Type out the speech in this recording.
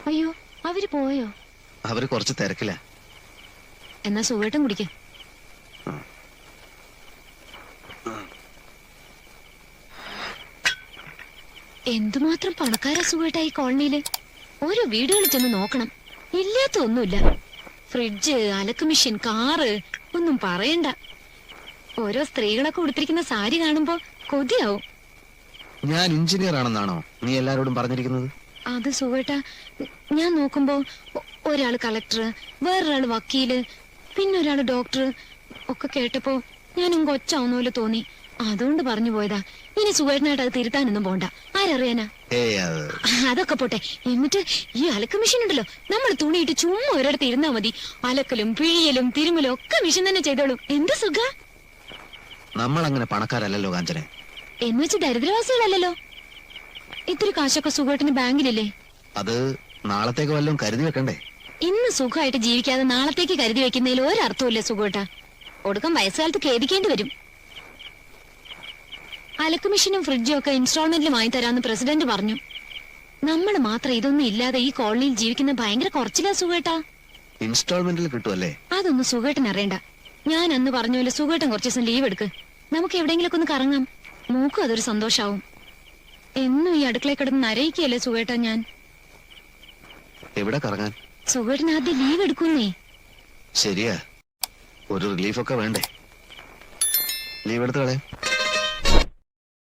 അയ്യോ, അവര് പോയോ? അവര് കുറച്ച് തിരക്കില്ല. എന്നാ സുഖേട്ടൻ കുടിക്ക. എന്തുമാത്രം പണക്കാരാ സുഖേട്ടാ ഈ കോളനിയില്. ഓരോ വീടുകളിൽ ചെന്ന് നോക്കണം, ഇല്ലാത്ത ഒന്നുമില്ല. ഫ്രിഡ്ജ്, അലക്ക് മെഷീൻ, കാറ്, ഒന്നും പറയണ്ട. ഓരോ സ്ത്രീകളൊക്കെ ഉടുത്തിരിക്കുന്ന സാരി കാണുമ്പോ കൊതിയാവും. ഞാൻ എഞ്ചിനീയർ ആണെന്നാണോ നീ എല്ലാരോടും പറഞ്ഞിരിക്കുന്നത്? അത് സുഖേട്ടാ, ഞാൻ നോക്കുമ്പോ ഒരാള് കളക്ടർ, വേറൊരാള് വക്കീല്, പിന്നെ ഒരാള് ഡോക്ടർ ഒക്കെ കേട്ടപ്പോ ഞാനും കൊച്ചാവുന്ന പോലെ തോന്നി. അതുകൊണ്ട് പറഞ്ഞു പോയതാ. ഇനി സുഖേട്ടനായിട്ട് അത് തിരുത്താനൊന്നും പോണ്ട. ആരറിയാനാ? അതൊക്കെ പോട്ടെ. എന്നിട്ട് ഈ അലക്ക് മെഷീൻ ഉണ്ടല്ലോ, നമ്മൾ തുണിയിട്ട് ചുമ്മാ ഒരിടത്ത് ഇരുന്നാ മതി. അലക്കലും പിഴിയലും തിരുമലും ഒക്കെ മെഷീൻ തന്നെ ചെയ്തോളൂ. എന്ത് സുഖ. നമ്മൾ അങ്ങനെ പണക്കാരല്ലോ കാഞ്ചനെ. എന്ന് വെച്ച് ദരിദ്രവാസികളല്ലോ. ഇത്തിരി കാശൊക്കെ സുഖേട്ടന് ബാങ്കിലില്ലേ? അത് നാളത്തേക്ക് വല്ലതും കരുതി വെക്കണ്ടേ? ഇന്ന് സുഖമായിട്ട് ജീവിക്കാതെ നാളത്തേക്ക് കരുതി വെക്കുന്നതിൽ ഒരർത്ഥമില്ല സുഖേട്ടാ. ഒടുക്കം വയസ്സുകാലത്ത് ഖേദിക്കേണ്ടി വരും. അലക്ക് മെഷീനും ഫ്രിഡ്ജും ഒക്കെ ഇൻസ്റ്റാൾമെന്റിൽ വാങ്ങി തരാന്ന് പ്രസിഡന്റ് പറഞ്ഞു. നമ്മൾ മാത്രം ഇതൊന്നും ഇല്ലാതെ ഈ കോളനിയിൽ ജീവിക്കുന്ന ഭയങ്കര കുറച്ചില്ല സുഖേട്ടാ. ഇൻസ്റ്റാൾമെന്റിൽ കിട്ടുമല്ലേ? അതൊന്നും സുഖേട്ടൻ അറിയണ്ട. ഞാൻ അന്ന് പറഞ്ഞ പോലെ സുഖേട്ടൻ കുറച്ചു ദിവസം ലീവ് എടുക്ക്. നമുക്ക് എവിടെയെങ്കിലൊക്കെ ഒന്ന് കറങ്ങാം. മൂക്കും അതൊരു സന്തോഷാവും. എന്നും ഈ അടുക്കളയിൽ കിടന്ന് നരയിക്കല്ലേ സുഖേട്ടാ ഞാൻ. എവിടെ കറങ്ങാൻ? സുഖേട്ടൻ ആദ്യം ലീവ് എടുക്കുന്നേ. ശരിയാ, ഒരു റിലീഫൊക്കെ വേണ്ടേ? ലീവ് എടുത്ത് കളയാം.